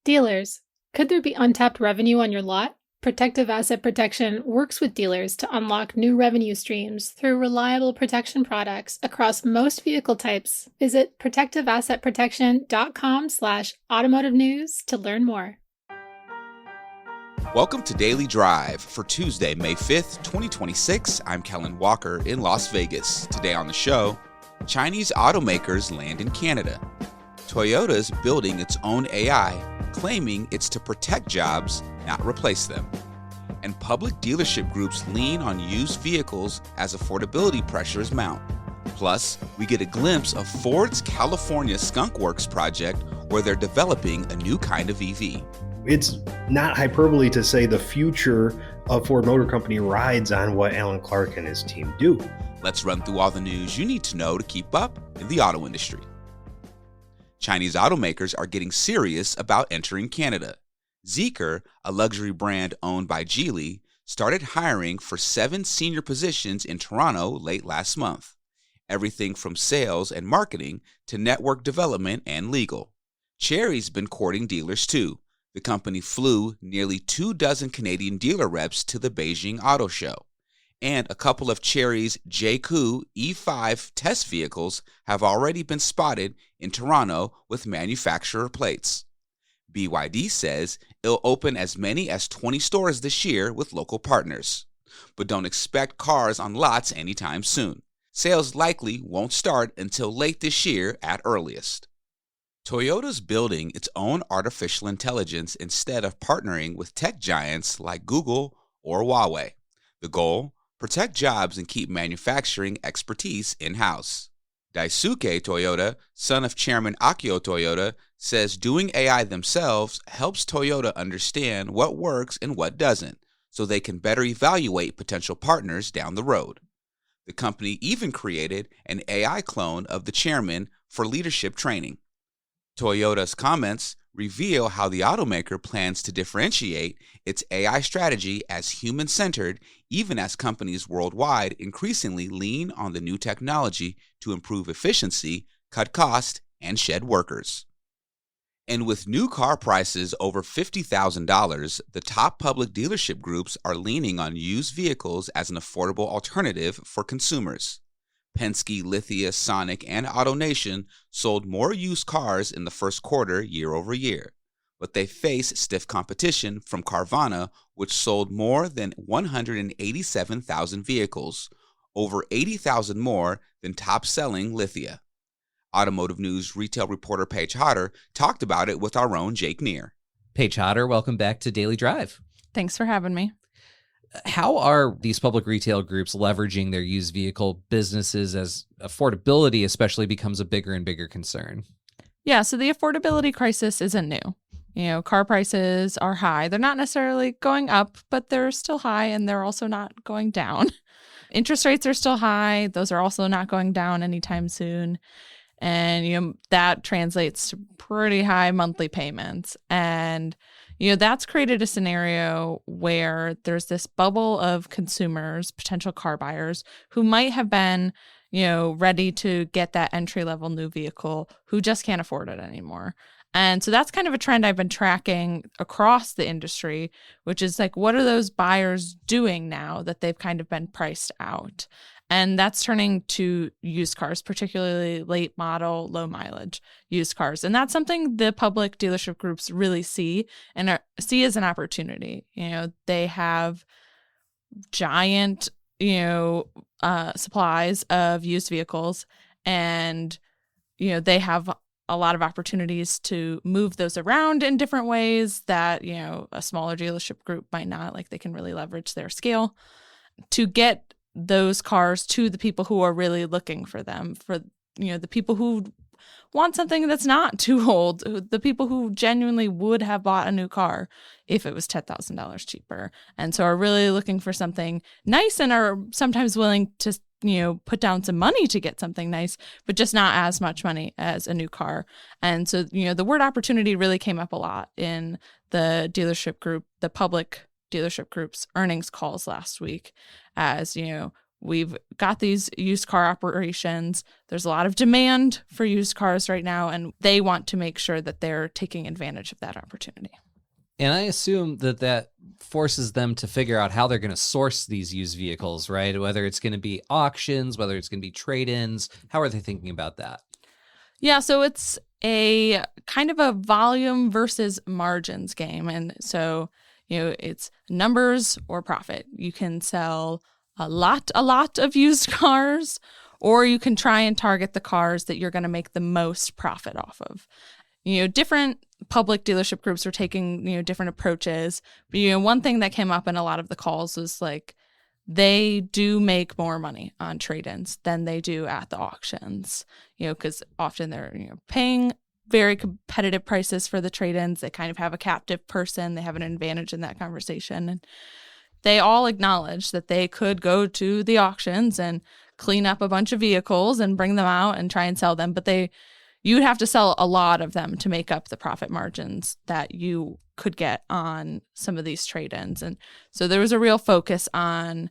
Dealers. Could there be untapped revenue on your lot? Protective Asset Protection works with dealers to unlock new revenue streams through reliable protection products across most vehicle types. Visit protectiveassetprotection.com/automotive news to learn more. Welcome to Daily Drive for Tuesday, May 5th, 2026. I'm Kellen Walker in Las Vegas. Today on the show, Chinese automakers land in Canada. Toyota's building its own AI, claiming it's to protect jobs, not replace them. And public dealership groups lean on used vehicles as affordability pressures mount. Plus, we get a glimpse of Ford's California Skunk Works project where they're developing a new kind of EV. It's not hyperbole to say the future of Ford Motor Company rides on what Alan Clark and his team do. Let's run through all the news you need to know to keep up in the auto industry. Chinese automakers are getting serious about entering Canada. Zeekr, a luxury brand owned by Geely, started hiring for 7 senior positions in Toronto late last month. Everything from sales and marketing to network development and legal. Chery's been courting dealers too. The company flew nearly 24 Canadian dealer reps to the Beijing Auto Show. And a couple of Chery's JQ E5 test vehicles have already been spotted in Toronto with manufacturer plates. BYD says it'll open as many as 20 stores this year with local partners. But don't expect cars on lots anytime soon. Sales likely won't start until late this year at earliest. Toyota's building its own artificial intelligence instead of partnering with tech giants like Google or Huawei. The goal? Protect jobs and keep manufacturing expertise in-house. Daisuke Toyota, son of Chairman Akio Toyota, says doing AI themselves helps Toyota understand what works and what doesn't, so they can better evaluate potential partners down the road. The company even created an AI clone of the chairman for leadership training. Toyota's comments reveal how the automaker plans to differentiate its AI strategy as human-centered, even as companies worldwide increasingly lean on the new technology to improve efficiency, cut costs, and shed workers. And with new car prices over $50,000, the top public dealership groups are leaning on used vehicles as an affordable alternative for consumers. Penske, Lithia, Sonic, and AutoNation sold more used cars in the first quarter year over year, but they face stiff competition from Carvana, which sold more than 187,000 vehicles, over 80,000 more than top-selling Lithia. Automotive News retail reporter Paige Hodder talked about it with our own Jake Neer. Paige Hodder, welcome back to Daily Drive. Thanks for having me. How are these public retail groups leveraging their used vehicle businesses as affordability especially becomes a bigger and bigger concern? Yeah, so the affordability crisis isn't new. Car prices are high. They're not necessarily going up, but they're still high, and they're also not going down. Interest rates are still high. Those are also not going down anytime soon. And, that translates to pretty high monthly payments. And that's created a scenario where there's this bubble of consumers, potential car buyers, who might have been, ready to get that entry-level new vehicle who just can't afford it anymore. And so that's kind of a trend I've been tracking across the industry, which is like, what are those buyers doing now that they've kind of been priced out? And that's turning to used cars, particularly late model, low mileage used cars. And that's something the public dealership groups really see see as an opportunity. They have giant, supplies of used vehicles, and, they have a lot of opportunities to move those around in different ways that, a smaller dealership group might not. Like, they can really leverage their scale to get those cars to the people who are really looking for them, for the people who want something that's not too old, the people who genuinely would have bought a new car if it was $10,000 cheaper, and so are really looking for something nice and are sometimes willing to put down some money to get something nice, but just not as much money as a new car. And so the word opportunity really came up a lot in the dealership group, the public dealership group's earnings calls last week, as we've got these used car operations. There's a lot of demand for used cars right now, and they want to make sure that they're taking advantage of that opportunity. And I assume that forces them to figure out how they're going to source these used vehicles, right? Whether it's going to be auctions, whether it's going to be trade-ins. How are they thinking about that? Yeah, so it's a kind of a volume versus margins game. And so, it's numbers or profit. You can sell a lot of used cars, or you can try and target the cars that you're going to make the most profit off of. Different public dealership groups are taking, different approaches. But, one thing that came up in a lot of the calls was like, they do make more money on trade-ins than they do at the auctions, because often they're, paying very competitive prices for the trade-ins. They kind of have a captive person. They have an advantage in that conversation. And they all acknowledge that they could go to the auctions and clean up a bunch of vehicles and bring them out and try and sell them. But you'd have to sell a lot of them to make up the profit margins that you could get on some of these trade-ins. And so there was a real focus on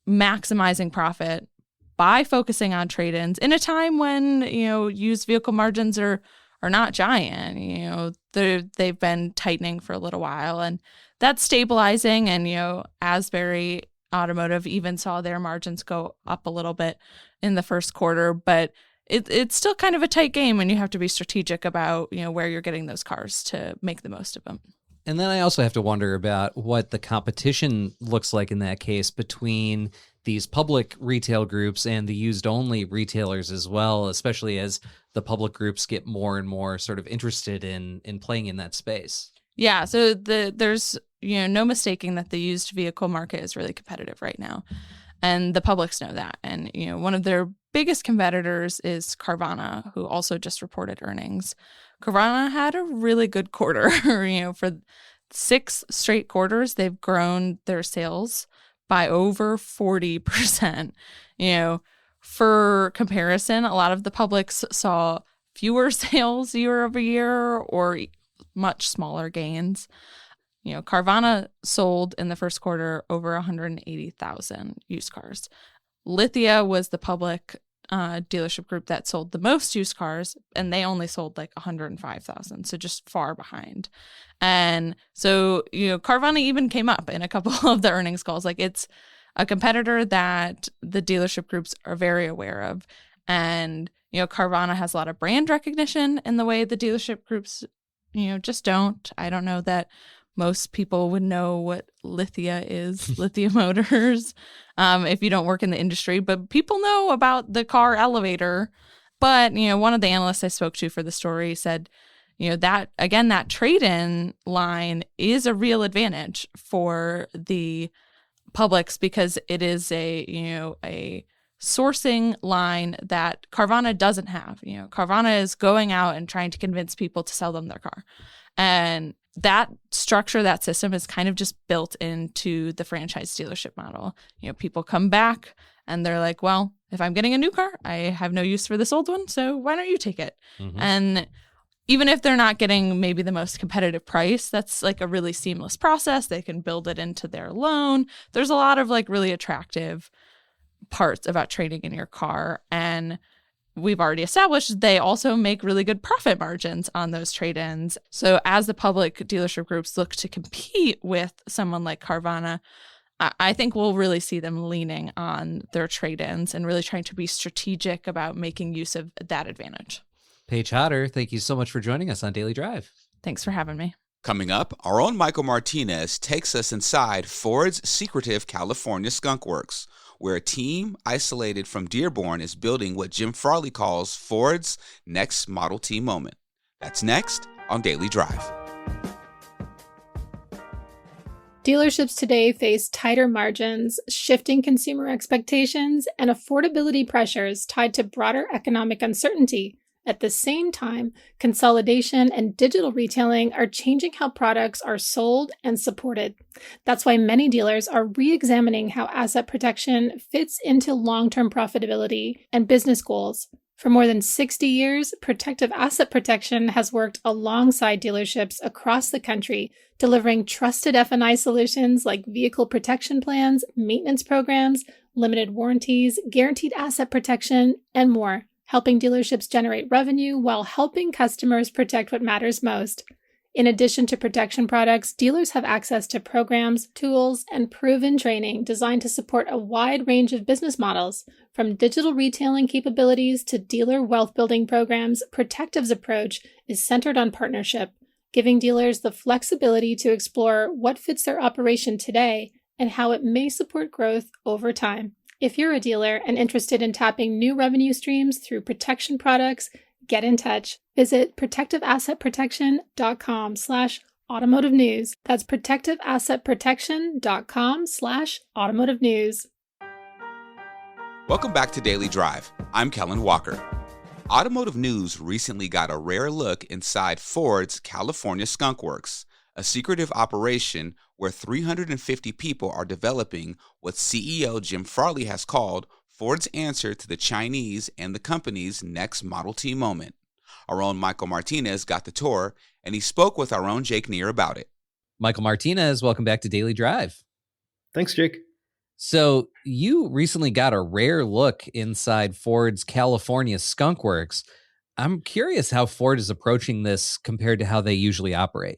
maximizing profit by focusing on trade-ins in a time when, used vehicle margins are not giant. They've been tightening for a little while, and that's stabilizing. And, Asbury Automotive even saw their margins go up a little bit in the first quarter, but it's still kind of a tight game, and you have to be strategic about, where you're getting those cars to make the most of them. And then I also have to wonder about what the competition looks like in that case between these public retail groups and the used-only retailers as well, especially as the public groups get more and more sort of interested in playing in that space. Yeah, so there's no mistaking that the used vehicle market is really competitive right now, and the publics know that. And one of their biggest competitors is Carvana, who also just reported earnings. Carvana had a really good quarter. For 6 straight quarters, they've grown their sales by over 40%. For comparison, a lot of the publics saw fewer sales year over year or much smaller gains. Carvana sold in the first quarter over 180,000 used cars. Lithia was the public dealership group that sold the most used cars, and they only sold like 105,000, so just far behind. And so, Carvana even came up in a couple of the earnings calls. Like, it's a competitor that the dealership groups are very aware of. And, Carvana has a lot of brand recognition in the way the dealership groups, just don't. I don't know that most people would know what Lithia is, Lithia Motors, if you don't work in the industry. But people know about the car elevator. But, one of the analysts I spoke to for the story said, that trade-in line is a real advantage for the publics because it is a sourcing line that Carvana doesn't have. Carvana is going out and trying to convince people to sell them their car. And that structure, that system is kind of just built into the franchise dealership model. People come back and they're like, well, if I'm getting a new car, I have no use for this old one, so why don't you take it? Mm-hmm. And even if they're not getting maybe the most competitive price, that's like a really seamless process. They can build it into their loan. There's a lot of like really attractive parts about trading in your car. And we've already established they also make really good profit margins on those trade-ins. So as the public dealership groups look to compete with someone like Carvana, I think we'll really see them leaning on their trade-ins and really trying to be strategic about making use of that advantage. Paige Hodder, thank you so much for joining us on Daily Drive. Thanks for having me. Coming up, our own Michael Martinez takes us inside Ford's secretive California Skunk Works, where a team isolated from Dearborn is building what Jim Farley calls Ford's next Model T moment. That's next on Daily Drive. Dealerships today face tighter margins, shifting consumer expectations, and affordability pressures tied to broader economic uncertainty. At the same time, consolidation and digital retailing are changing how products are sold and supported. That's why many dealers are re-examining how asset protection fits into long-term profitability and business goals. For more than 60 years, Protective Asset Protection has worked alongside dealerships across the country, delivering trusted F&I solutions like vehicle protection plans, maintenance programs, limited warranties, guaranteed asset protection, and more, helping dealerships generate revenue while helping customers protect what matters most. In addition to protection products, dealers have access to programs, tools, and proven training designed to support a wide range of business models. From digital retailing capabilities to dealer wealth building programs, Protective's approach is centered on partnership, giving dealers the flexibility to explore what fits their operation today and how it may support growth over time. If you're a dealer and interested in tapping new revenue streams through protection products, get in touch. Visit protectiveassetprotection.com/automotive news. That's protectiveassetprotection.com/automotive news. Welcome back to Daily Drive. I'm Kellen Walker. Automotive News recently got a rare look inside Ford's California Skunk Works, a secretive operation where 350 people are developing what CEO Jim Farley has called Ford's answer to the Chinese and the company's next Model T moment. Our own Michael Martinez got the tour, and he spoke with our own Jake Neer about it. Michael Martinez, welcome back to Daily Drive. Thanks, Jake. So you recently got a rare look inside Ford's California Skunk Works. I'm curious how Ford is approaching this compared to how they usually operate.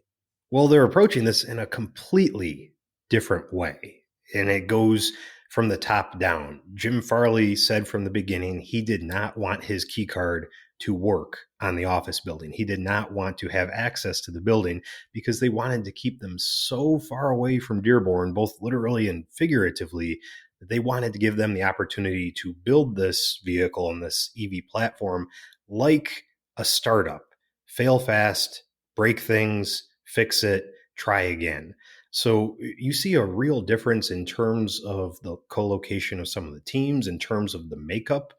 Well, they're approaching this in a completely different way, and it goes from the top down. Jim Farley said from the beginning he did not want his key card to work on the office building. He did not want to have access to the building because they wanted to keep them so far away from Dearborn, both literally and figuratively, that they wanted to give them the opportunity to build this vehicle and this EV platform like a startup. Fail fast, break things, fix it, try again. So you see a real difference in terms of the co-location of some of the teams, in terms of the makeup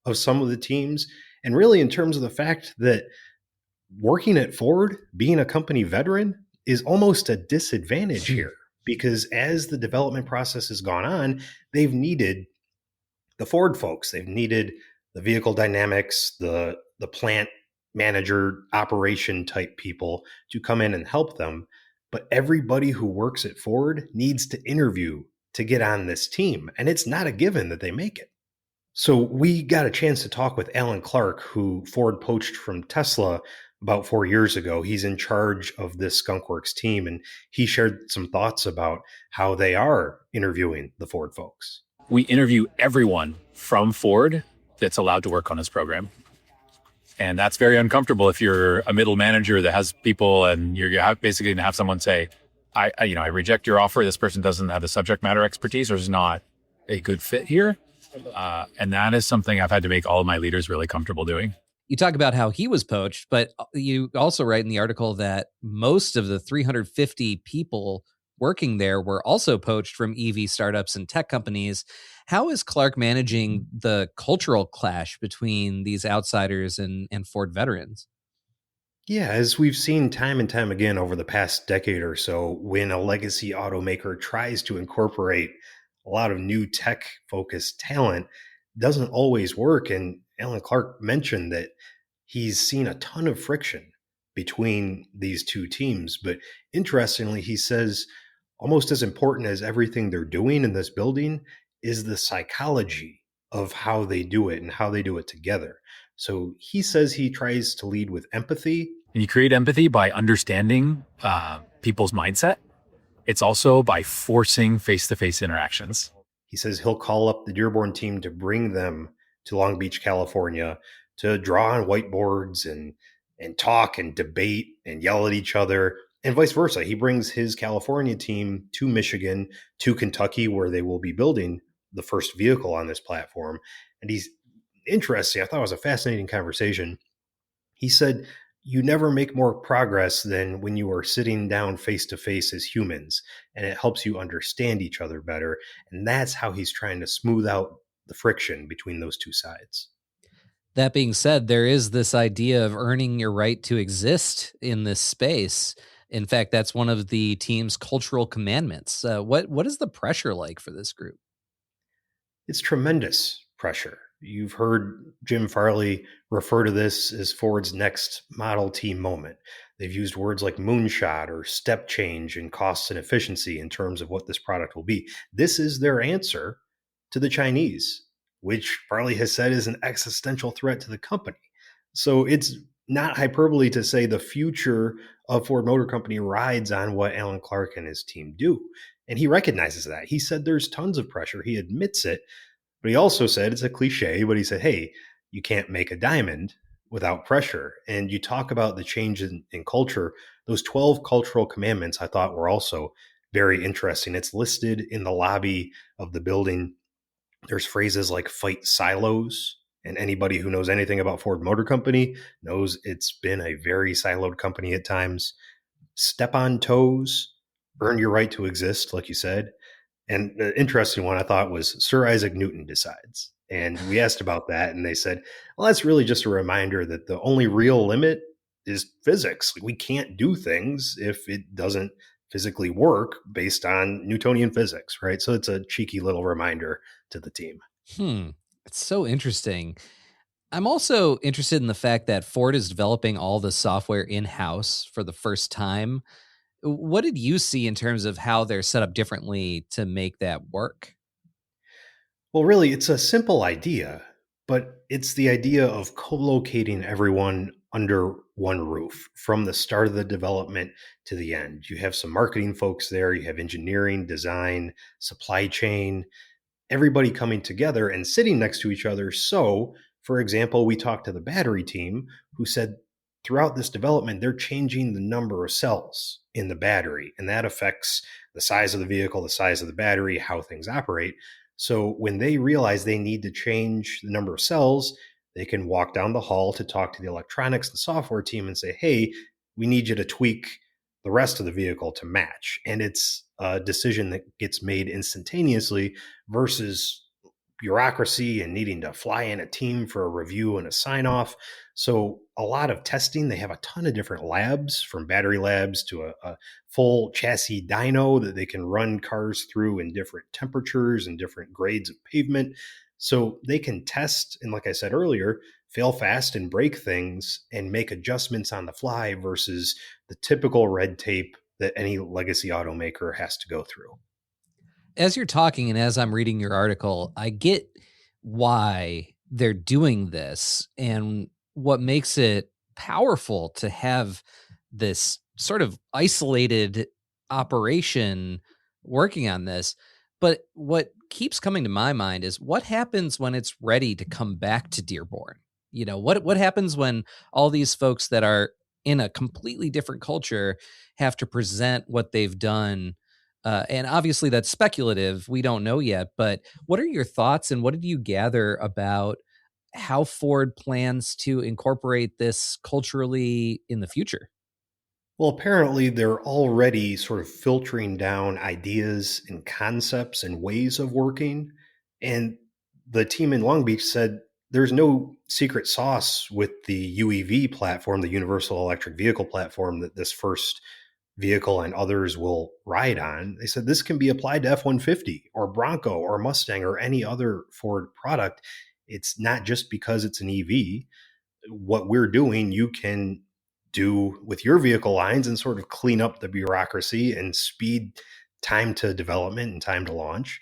of some of the teams, and really in terms of the fact that working at Ford, being a company veteran, is almost a disadvantage here, because as the development process has gone on, they've needed the Ford folks, they've needed the vehicle dynamics, the plant manager, operation type people to come in and help them. But everybody who works at Ford needs to interview to get on this team. And it's not a given that they make it. So we got a chance to talk with Alan Clark, who Ford poached from Tesla about 4 years ago. He's in charge of this Skunkworks team, and he shared some thoughts about how they are interviewing the Ford folks. We interview everyone from Ford that's allowed to work on this program. And that's very uncomfortable if you're a middle manager that has people and you're basically going to have someone say, I reject your offer. This person doesn't have the subject matter expertise or is not a good fit here. And that is something I've had to make all of my leaders really comfortable doing. You talk about how he was poached, but you also write in the article that most of the 350 people working there were also poached from EV startups and tech companies. How is Clark managing the cultural clash between these outsiders and Ford veterans? Yeah, as we've seen time and time again over the past decade or so, when a legacy automaker tries to incorporate a lot of new tech-focused talent, it doesn't always work. And Alan Clark mentioned that he's seen a ton of friction between these two teams. But interestingly, he says almost as important as everything they're doing in this building is the psychology of how they do it and how they do it together. So he says he tries to lead with empathy. And you create empathy by understanding people's mindset. It's also by forcing face-to-face interactions. He says he'll call up the Dearborn team to bring them to Long Beach, California, to draw on whiteboards and talk and debate and yell at each other, and vice versa. He brings his California team to Michigan, to Kentucky, where they will be building the first vehicle on this platform. And he's interesting. I thought it was a fascinating conversation. He said, you never make more progress than when you are sitting down face to face as humans, and it helps you understand each other better. And that's how he's trying to smooth out the friction between those two sides. That being said, there is this idea of earning your right to exist in this space. In fact, that's one of the team's cultural commandments. What is the pressure like for this group? It's tremendous pressure. You've heard Jim Farley refer to this as Ford's next Model T moment. They've used words like moonshot or step change in costs and efficiency in terms of what this product will be. This is their answer to the Chinese, which Farley has said is an existential threat to the company. So it's not hyperbole to say the future of Ford Motor Company rides on what Alan Clark and his team do. And he recognizes that. He said there's tons of pressure. He admits it. But he also said, it's a cliche, but he said, hey, you can't make a diamond without pressure. And you talk about the change in culture. Those 12 cultural commandments I thought were also very interesting. It's listed in the lobby of the building. There's phrases like fight silos. And anybody who knows anything about Ford Motor Company knows it's been a very siloed company at times. Step on toes, earn your right to exist, like you said. And the interesting one I thought was Sir Isaac Newton decides. And we asked about that, and they said, well, that's really just a reminder that the only real limit is physics. Like, we can't do things if it doesn't physically work based on Newtonian physics, right? So it's a cheeky little reminder to the team. It's so interesting. I'm also interested in the fact that Ford is developing all the software in-house for the first time. What did you see in terms of how they're set up differently to make that work? Well, really, it's a simple idea, but it's the idea of co-locating everyone under one roof from the start of the development to the end. You have some marketing folks there, you have engineering, design, supply chain, everybody coming together and sitting next to each other. So, for example, we talked to the battery team who said throughout this development, they're changing the number of cells in the battery, and that affects the size of the vehicle, the size of the battery, how things operate. So, when they realize they need to change the number of cells, they can walk down the hall to talk to the electronics and software team and say, hey, we need you to tweak the rest of the vehicle to match. And it's a decision that gets made instantaneously versus bureaucracy and needing to fly in a team for a review and a sign off. So a lot of testing. They have a ton of different labs, from battery labs to a full chassis dyno that they can run cars through in different temperatures and different grades of pavement. So they can test, and like I said earlier, fail fast and break things and make adjustments on the fly versus the typical red tape that any legacy automaker has to go through. As you're talking and as I'm reading your article, I get why they're doing this and what makes it powerful to have this sort of isolated operation working on this. But what keeps coming to my mind is what happens when it's ready to come back to Dearborn? You know, what happens when all these folks that are in a completely different culture have to present what they've done? And obviously that's speculative. We don't know yet, but what are your thoughts and what did you gather about how Ford plans to incorporate this culturally in the future? Well, apparently they're already sort of filtering down ideas and concepts and ways of working. And the team in Long Beach said there's no secret sauce with the UEV platform, the Universal Electric Vehicle platform that this first vehicle and others will ride on. They said this can be applied to F-150 or Bronco or Mustang or any other Ford product. It's not just because it's an EV. What we're doing, you can do with your vehicle lines and sort of clean up the bureaucracy and speed time to development and time to launch.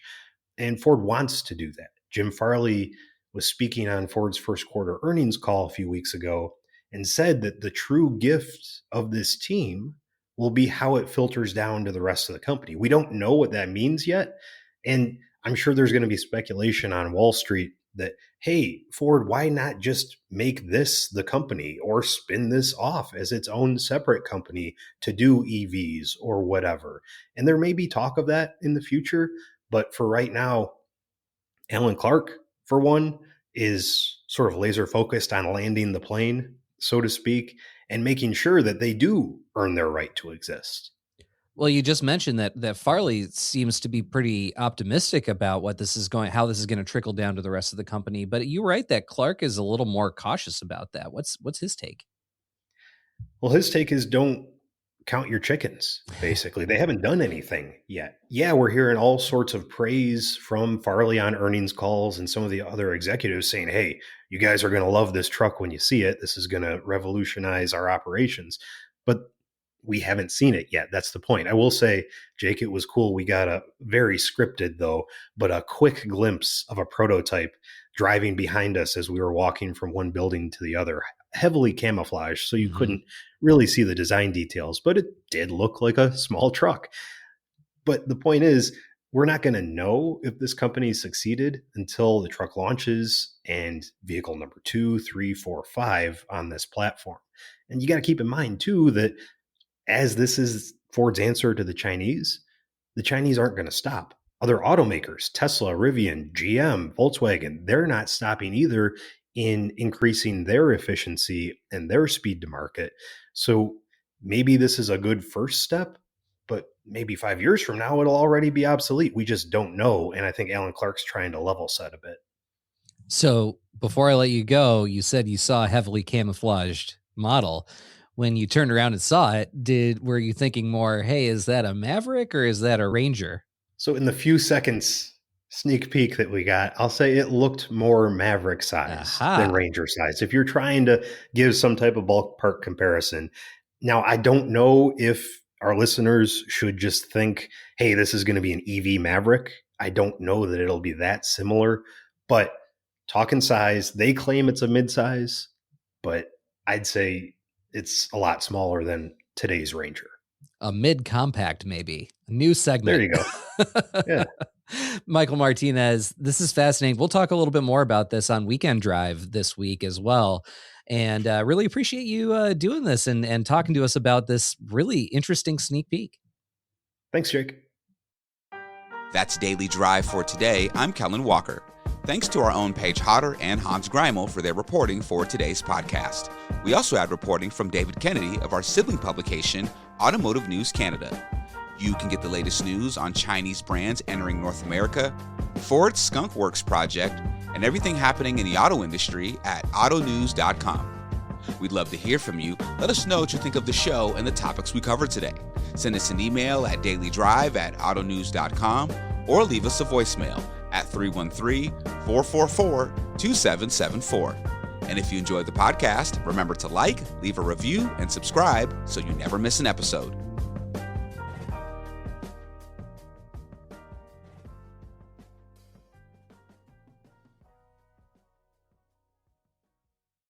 And Ford wants to do that. Jim Farley was speaking on Ford's first quarter earnings call a few weeks ago and said that the true gift of this team will be how it filters down to the rest of the company. We don't know what that means yet. And I'm sure there's going to be speculation on Wall Street that, hey, Ford, why not just make this the company or spin this off as its own separate company to do EVs or whatever? And there may be talk of that in the future. But for right now, Alan Clark, for one, is sort of laser focused on landing the plane, so to speak, and making sure that they do earn their right to exist. Well, you just mentioned that Farley seems to be pretty optimistic about what this is going, how this is going to trickle down to the rest of the company. But you're right that Clark is a little more cautious about that. What's his take? Well, his take is don't count your chickens, basically. They haven't done anything yet. Yeah, we're hearing all sorts of praise from Farley on earnings calls and some of the other executives saying, hey, you guys are going to love this truck when you see it. This is going to revolutionize our operations. But we haven't seen it yet. That's the point. I will say, Jake, it was cool. We got a very scripted though, but a quick glimpse of a prototype driving behind us as we were walking from one building to the other, heavily camouflaged. So you couldn't really see the design details, but it did look like a small truck. But the point is, we're not going to know if this company succeeded until the truck launches and vehicle number 2, 3, 4, 5 on this platform. And you got to keep in mind too, that as this is Ford's answer to the Chinese aren't going to stop. Other automakers, Tesla, Rivian, GM, Volkswagen, they're not stopping either in increasing their efficiency and their speed to market. So maybe this is a good first step, but maybe 5 years from now, it'll already be obsolete. We just don't know. And I think Alan Clark's trying to level set a bit. So before I let you go, you said you saw a heavily camouflaged model. When you turned around and saw it, were you thinking more, hey, is that a Maverick or is that a Ranger? So in the few seconds sneak peek that we got, I'll say it looked more Maverick size than Ranger size. If you're trying to give some type of bulk part comparison. Now, I don't know if our listeners should just think, hey, this is going to be an EV Maverick. I don't know that it'll be that similar, but talking size, they claim it's a midsize, but I'd say it's a lot smaller than today's Ranger. A mid-compact, maybe. A new segment. There you go. Yeah. Michael Martinez, this is fascinating. We'll talk a little bit more about this on Weekend Drive this week as well. And really appreciate you doing this and talking to us about this really interesting sneak peek. Thanks, Jake. That's Daily Drive for today. I'm Kellen Walker. Thanks to our own Paige Hodder and Hans Greimel for their reporting for today's podcast. We also had reporting from David Kennedy of our sibling publication, Automotive News Canada. You can get the latest news on Chinese brands entering North America, Ford's Skunk Works project, and everything happening in the auto industry at autonews.com. We'd love to hear from you. Let us know what you think of the show and the topics we covered today. Send us an email at dailydrive@autonews.com or leave us a voicemail at 313-444-2774. And if you enjoyed the podcast, remember to like, leave a review, and subscribe so you never miss an episode.